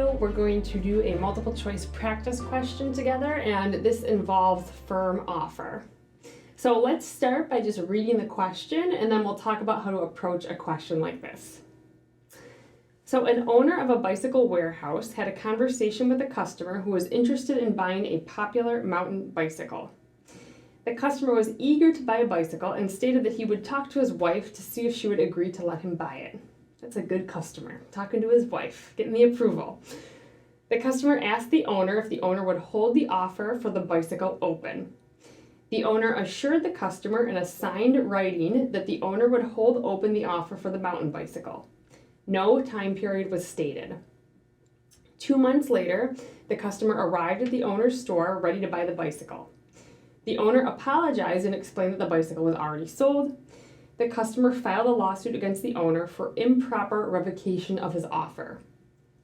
video, we're going to do a multiple choice practice question together, and this involves firm offer. So let's start by just reading the question, and then we'll talk about how to approach a question like this. So an owner of a bicycle warehouse had a conversation with a customer who was interested in buying a popular mountain bicycle. The customer was eager to buy a bicycle and stated that he would talk to his wife to see if she would agree to let him buy it. That's a good customer, talking to his wife, getting the approval. The customer asked the owner if the owner would hold the offer for the bicycle open. The owner assured the customer in a signed writing that the owner would hold open the offer for the mountain bicycle. No time period was stated. 2 months later, the customer arrived at the owner's store ready to buy the bicycle. The owner apologized and explained that the bicycle was already sold. The customer filed a lawsuit against the owner for improper revocation of his offer.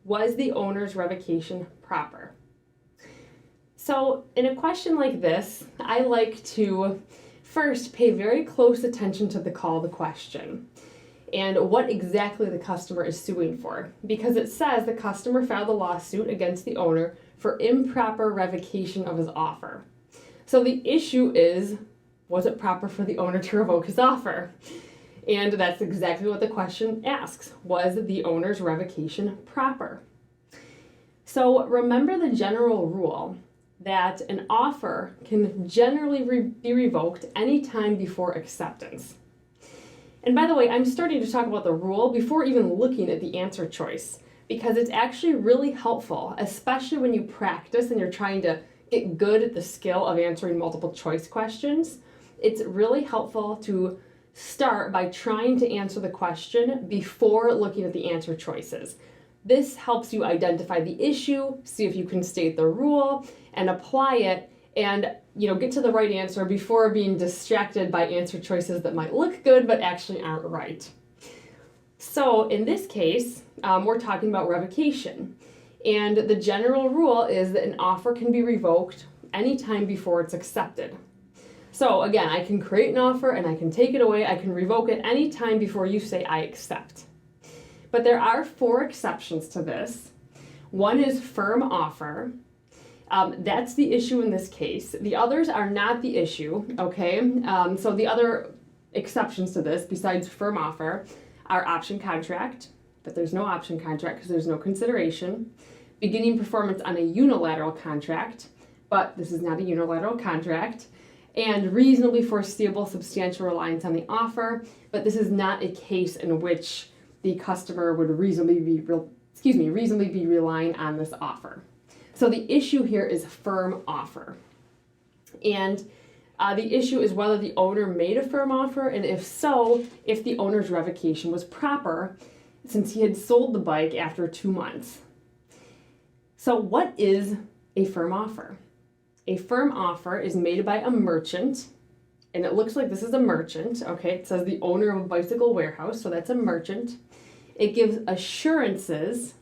Was the owner's revocation proper? So in a question like this, I like to first pay very close attention to the call to question and what exactly the customer is suing for, because it says the customer filed a lawsuit against the owner for improper revocation of his offer. So the issue is, was it proper for the owner to revoke his offer? And that's exactly what the question asks. Was the owner's revocation proper? So remember the general rule that an offer can generally be revoked anytime before acceptance. And by the way, I'm starting to talk about the rule before even looking at the answer choice, because it's actually really helpful, especially when you practice and you're trying to get good at the skill of answering multiple choice questions. It's really helpful to start by trying to answer the question before looking at the answer choices. This helps you identify the issue, see if you can state the rule, and apply it, and get to the right answer before being distracted by answer choices that might look good but actually aren't right. So in this case, we're talking about revocation. And the general rule is that an offer can be revoked anytime before it's accepted. So again, I can create an offer and I can take it away. I can revoke it anytime before you say I accept. But there are 4 exceptions to this. One is firm offer. That's the issue in this case. The others are not the issue, okay? So the other exceptions to this, besides firm offer, are option contract, but there's no option contract because there's no consideration. Beginning performance on a unilateral contract, but this is not a unilateral contract. And reasonably foreseeable substantial reliance on the offer, but this is not a case in which the customer would reasonably be relying on this offer. So the issue here is firm offer. And the issue is whether the owner made a firm offer, and if so, if the owner's revocation was proper, since he had sold the bike after 2 months. So what is a firm offer? A firm offer is made by a merchant, and it looks like this is a merchant, okay? It says the owner of a bicycle warehouse, so that's a merchant. It gives assurances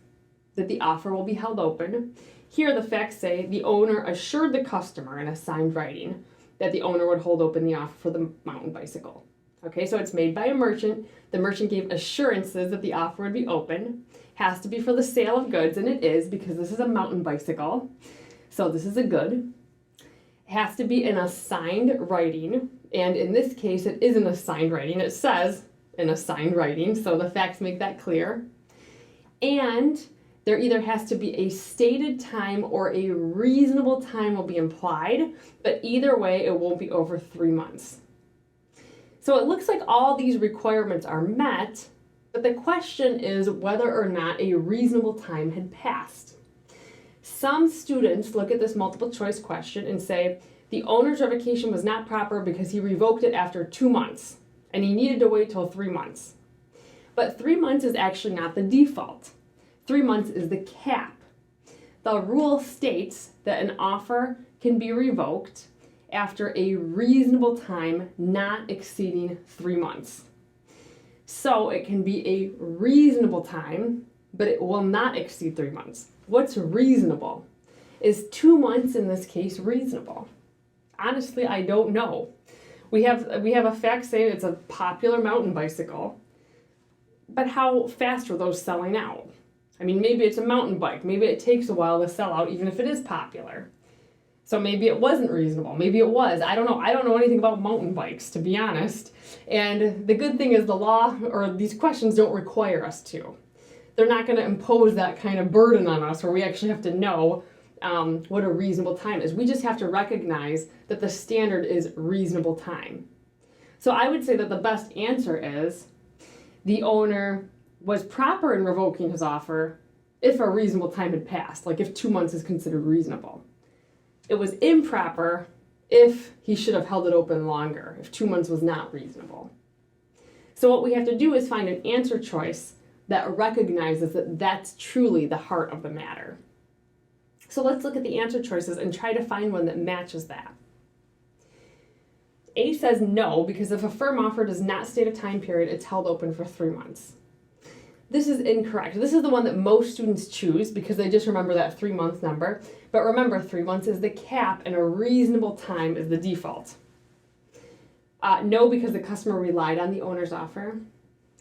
that the offer will be held open. Here the facts say the owner assured the customer in a signed writing that the owner would hold open the offer for the mountain bicycle. Okay, so it's made by a merchant. The merchant gave assurances that the offer would be open. Has to be for the sale of goods, and it is, because this is a mountain bicycle. So this is a good. Has to be in a signed writing, and in this case it is in a signed writing. It says in a signed writing, so the facts make that clear. And there either has to be a stated time or a reasonable time will be implied, but either way it won't be over 3 months. So it looks like all these requirements are met, but the question is whether or not a reasonable time had passed. Some students look at this multiple choice question and say the owner's revocation was not proper because he revoked it after 2 months and he needed to wait till 3 months. But 3 months is actually not the default. 3 months is the cap. The rule states that an offer can be revoked after a reasonable time not exceeding 3 months. So it can be a reasonable time, but it will not exceed 3 months. What's reasonable? Is 2 months in this case reasonable? Honestly, I don't know. We have a fact saying it's a popular mountain bicycle, but how fast are those selling out? I mean, maybe it's a mountain bike. Maybe it takes a while to sell out, even if it is popular. So maybe it wasn't reasonable. Maybe it was. I don't know. I don't know anything about mountain bikes, to be honest. And the good thing is the law or these questions don't require us to. They're not going to impose that kind of burden on us where we actually have to know what a reasonable time is. We just have to recognize that the standard is reasonable time. So I would say that the best answer is the owner was proper in revoking his offer if a reasonable time had passed, like if 2 months is considered reasonable. It was improper if he should have held it open longer, if 2 months was not reasonable. So what we have to do is find an answer choice that recognizes that that's truly the heart of the matter. So let's look at the answer choices and try to find one that matches that. A says no, because if a firm offer does not state a time period, it's held open for 3 months. This is incorrect. This is the one that most students choose because they just remember that 3-month number. But remember, 3 months is the cap and a reasonable time is the default. No, because the customer relied on the owner's offer.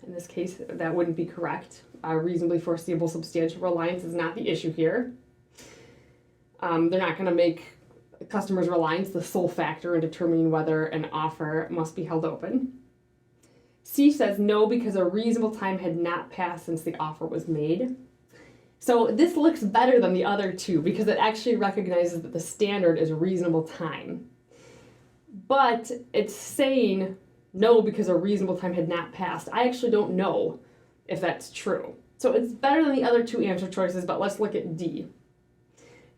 In this case, that wouldn't be correct. Reasonably foreseeable substantial reliance is not the issue here. They're not going to make customer's reliance the sole factor in determining whether an offer must be held open. C says no, because a reasonable time had not passed since the offer was made. So this looks better than the other two because it actually recognizes that the standard is reasonable time. But it's saying no because a reasonable time had not passed. I actually don't know if that's true. So it's better than the other two answer choices, but let's look at D.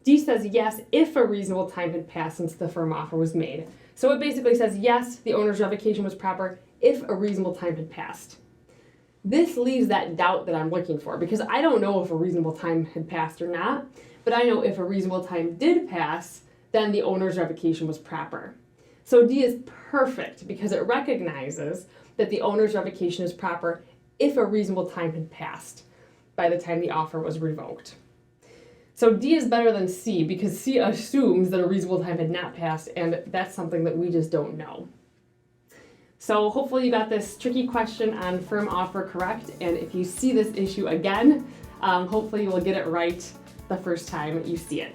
D says yes if a reasonable time had passed since the firm offer was made. So it basically says yes, the owner's revocation was proper if a reasonable time had passed. This leaves that doubt that I'm looking for because I don't know if a reasonable time had passed or not, but I know if a reasonable time did pass, then the owner's revocation was proper. So D is perfect because it recognizes that the owner's revocation is proper if a reasonable time had passed by the time the offer was revoked. So D is better than C because C assumes that a reasonable time had not passed, and that's something that we just don't know. So hopefully you got this tricky question on firm offer correct, and if you see this issue again, hopefully you will get it right the first time you see it.